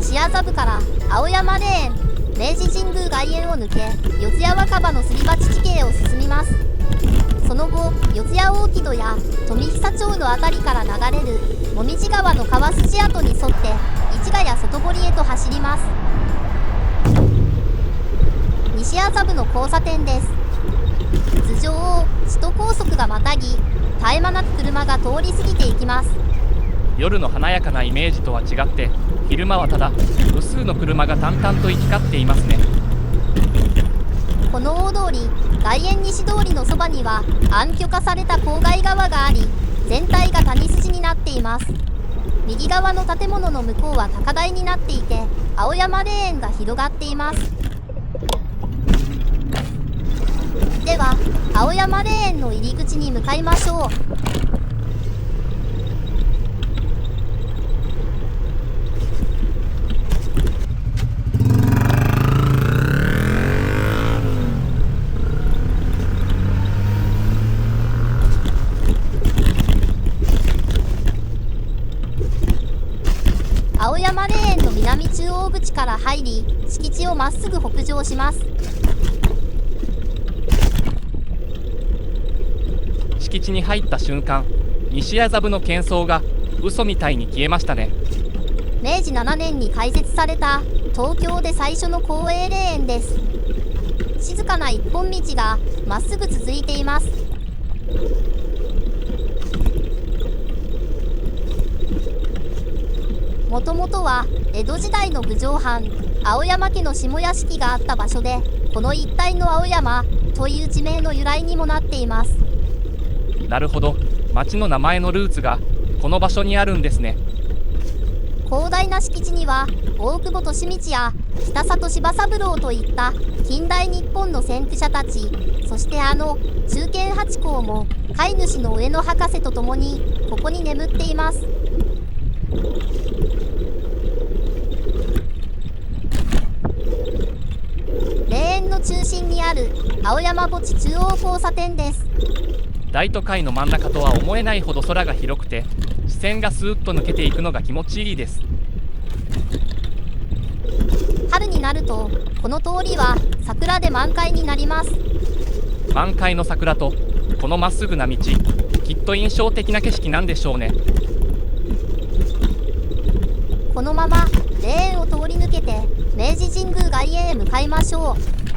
西麻布から青山レーン、明治神宮外苑を抜け四谷若葉のすり鉢地形を進みます。その後、四谷大木戸や富久町の辺りから流れる紅葉川の川筋跡に沿って市ヶ谷外堀へと走ります。西麻布の交差点です。頭上を首都高速がまたぎ、絶え間なく車が通り過ぎていきます。夜の華やかなイメージとは違って、昼間はただ無数の車が淡々と行き交っていますね。この大通り、外苑西通りのそばには暗渠化された郊外川があり、全体が谷筋になっています。右側の建物の向こうは高台になっていて、青山レーンが広がっています。では、青山レーンの入り口に向かいましょう。青山レーンの南中央口から入り、敷地をまっすぐ北上します。敷地に入った瞬間、西麻布の喧騒が嘘みたいに消えましたね。明治7年に開設された東京で最初の公営霊園です。静かな一本道がまっすぐ続いています。もともとは江戸時代の郡上藩青山家の下屋敷があった場所で、この一帯の青山という地名の由来にもなっています。なるほど、町の名前のルーツがこの場所にあるんですね。広大な敷地には大久保利通や北里柴三郎といった近代日本の先駆者たち、そして中堅八公も飼い主の上野博士と共にここに眠っています。霊園の中心にある青山墓地中央交差点です。大都会の真ん中とは思えないほど空が広くて、視線がスーッと抜けていくのが気持ちいいです。春になるとこの通りは桜で満開になります。満開の桜とこのまっすぐな道、きっと印象的な景色なんでしょうね。このまま霊園を通り抜けて明治神宮外苑へ向かいましょう。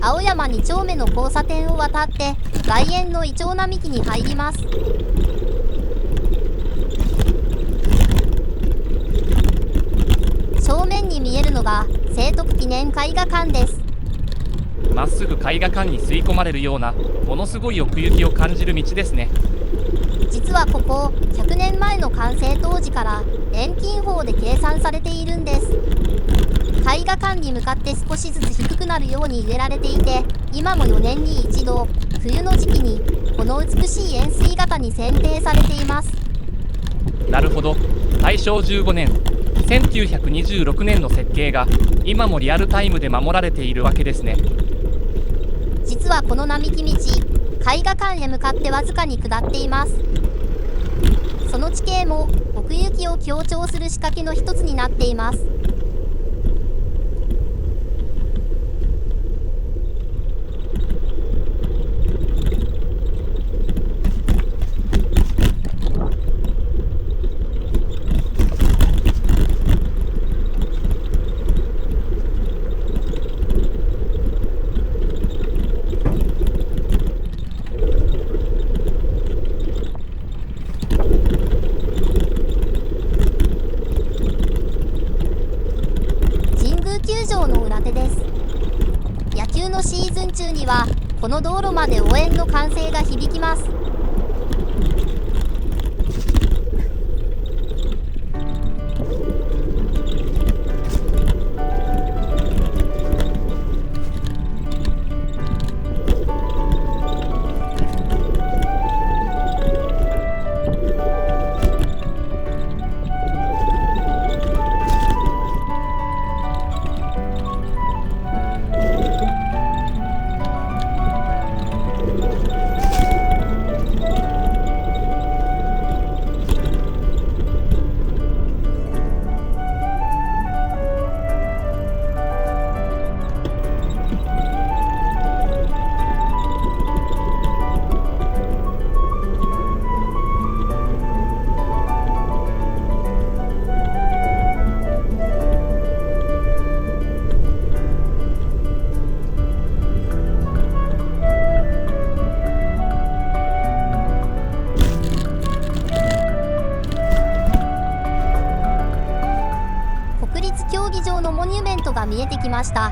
青山2丁目の交差点を渡って外苑のイチョウ並木に入ります。が聖徳記念絵画館です。まっすぐ絵画館に吸い込まれるようなものすごい奥行きを感じる道ですね。実はここ100年前の完成当時から遠近法で計算されているんです。絵画館に向かって少しずつ低くなるように植えられていて、今も4年に一度冬の時期にこの美しい円錐型に剪定されています。なるほど。大正15年1926年の設計が今もリアルタイムで守られているわけですね。実はこの並木道、絵画館へ向かってわずかに下っています。その地形も奥行きを強調する仕掛けの一つになっています。野球のシーズン中にはこの道路まで応援の歓声が響きます。競技場のモニュメントが見えてきました。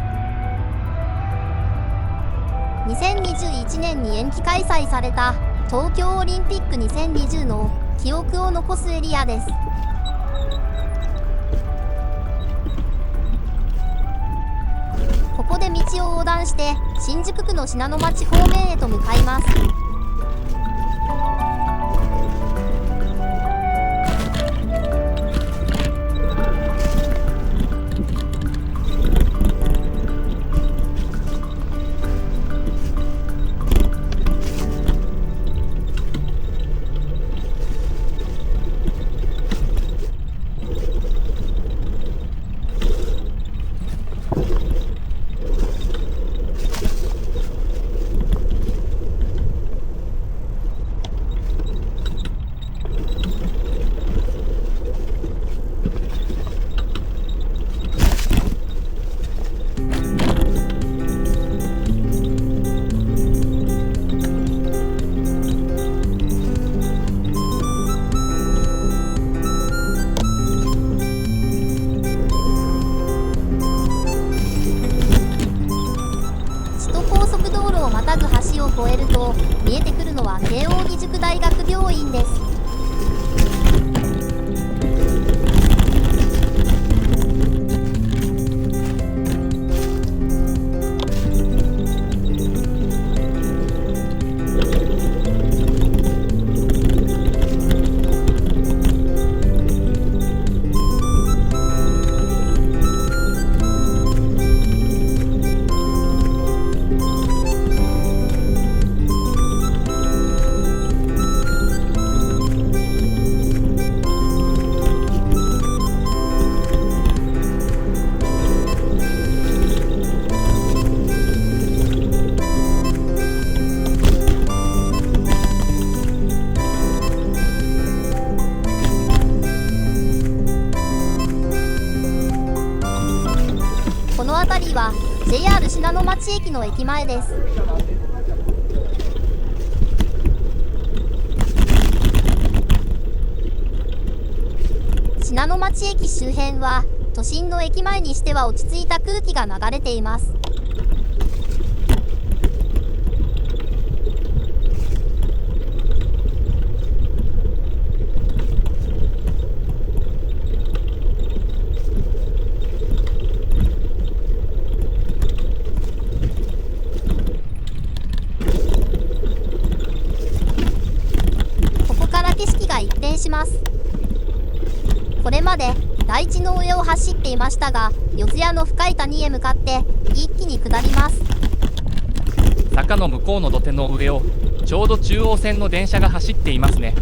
2021年に延期開催された東京オリンピック2020の記憶を残すエリアです。ここで道を横断して新宿区の信濃町方面へと向かいます。橋を越えると見えてくるのは慶應義塾大学病院です。この辺りは JR 信濃町駅の駅前です。信濃町駅周辺は都心の駅前にしては落ち着いた空気が流れています。ここから景色が一変します。これまで台地の上を走っていましたが、四谷の深い谷へ向かって一気に下ります。坂の向こうの土手の上をちょうど中央線の電車が走っていますね。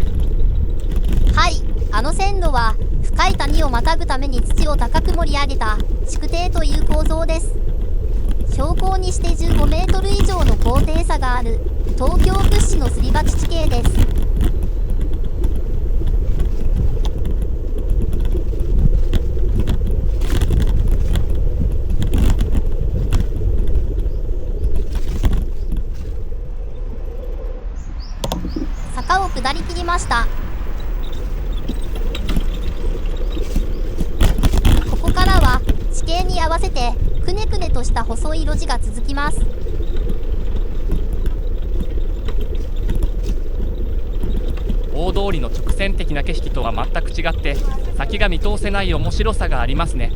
はい、あの線路は深い谷をまたぐために土を高く盛り上げた築堤という構造です。標高にして15メートル以上の高低差がある東京屈指のすり鉢地形です。坂を下りきりました。ここからは地形に合わせてくねくねとした細い路地が続きます。大通りの直線的な景色とは全く違って先が見通せない面白さがありますね。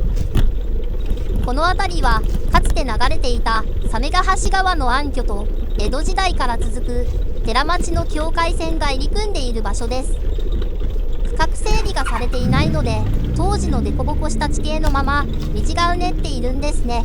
この辺りはかつて流れていた鮫ヶ橋川の暗渠と江戸時代から続く寺町の境界線が入り組んでいる場所です。区画整理がされていないので当時の凸凹した地形のまま道がうねっているんですね。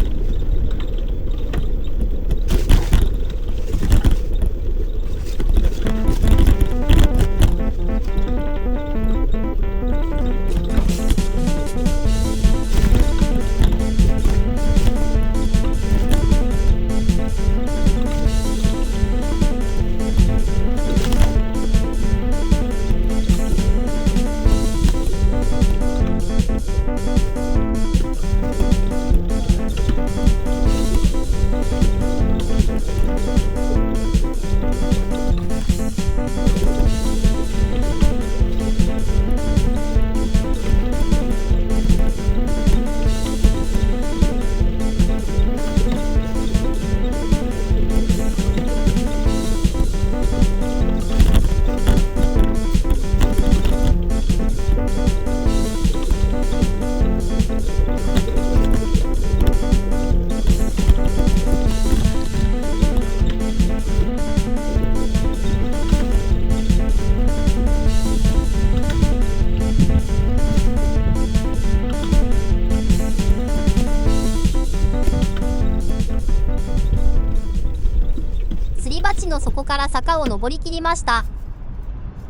の底から坂を上りきりました。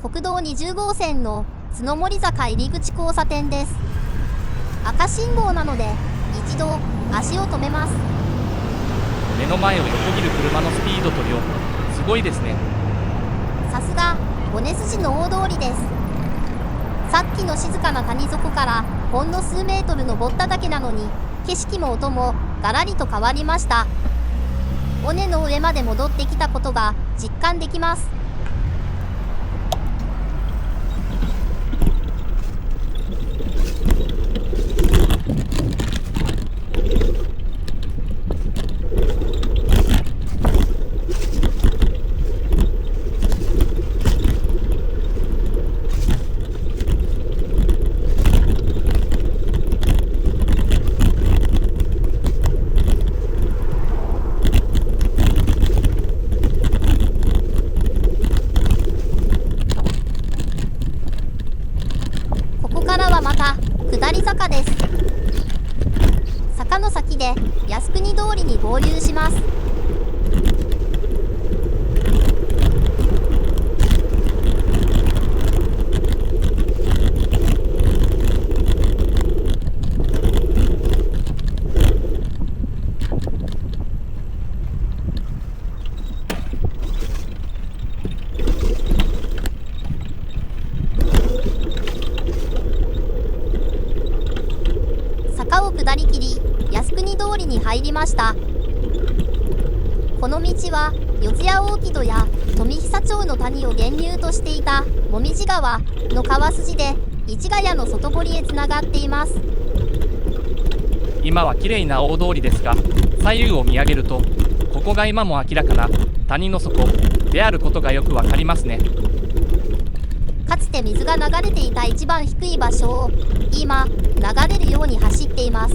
国道20号線の角森坂入口交差点です。赤信号なので一度足を止めます。目の前を横切る車のスピードと量、すごいですね。さすが尾根筋の大通りです。さっきの静かな谷底からほんの数メートル登っただけなのに景色も音もガラリと変わりました。尾根の上まで戻ってきたことが実感できます。また下り坂です。坂の先で靖国通りに合流します。坂を下りきり靖国通りに入りました。この道は四谷大木戸や富久町の谷を源流としていた紅葉川の川筋で市ヶ谷の外堀へつながっています。今は綺麗な大通りですが、左右を見上げるとここが今も明らかな谷の底であることがよくわかりますね。かつて水が流れていた一番低い場所を今流れるように走っています。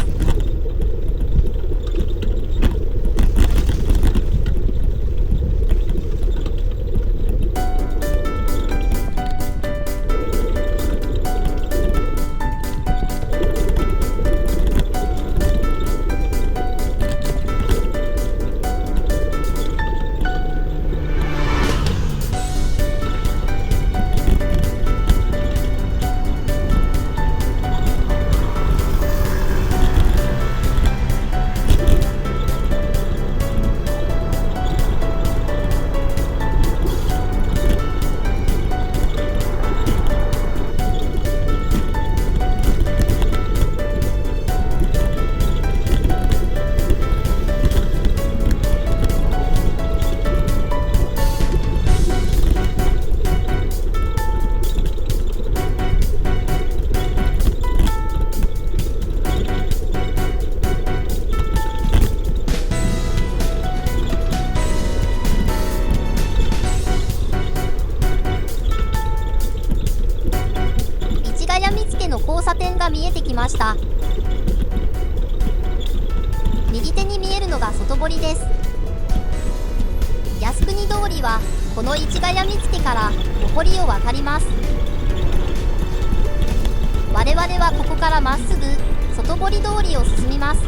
交差点が見えてきました。右手に見えるのが外堀です。靖国通りはこの市ヶ谷見附からお堀を渡ります。我々はここからまっすぐ外堀通りを進みます。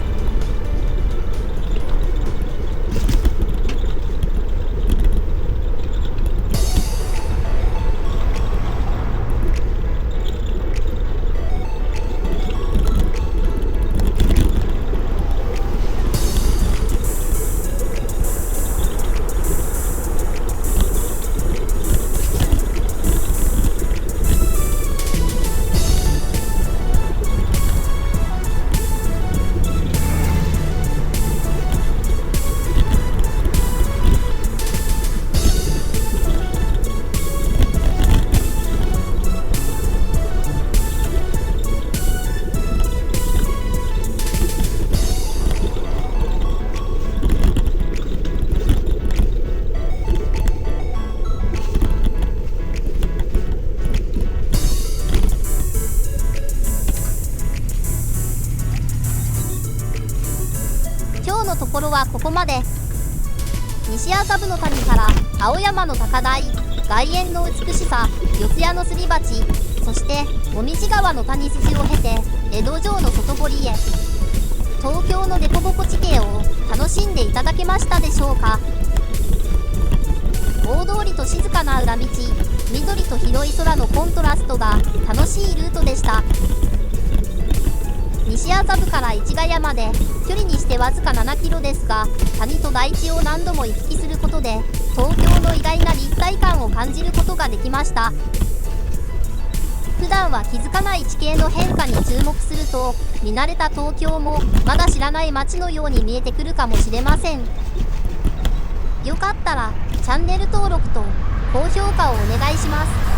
今日のところはここまで。西麻布の谷から青山の高台、外苑の美しさ、四谷のすり鉢、そして紅葉川の谷筋を経て江戸城の外堀へ。東京の凸凹地形を楽しんでいただけましたでしょうか。大通りと静かな裏道、緑と広い空のコントラストが楽しいルートでした。西麻布から市ヶ谷まで距離にしてわずか7キロですが、谷と大地を何度も行き来することで東京の意外な立体感を感じることができました。普段は気づかない地形の変化に注目すると、見慣れた東京もまだ知らない街のように見えてくるかもしれません。よかったらチャンネル登録と高評価をお願いします。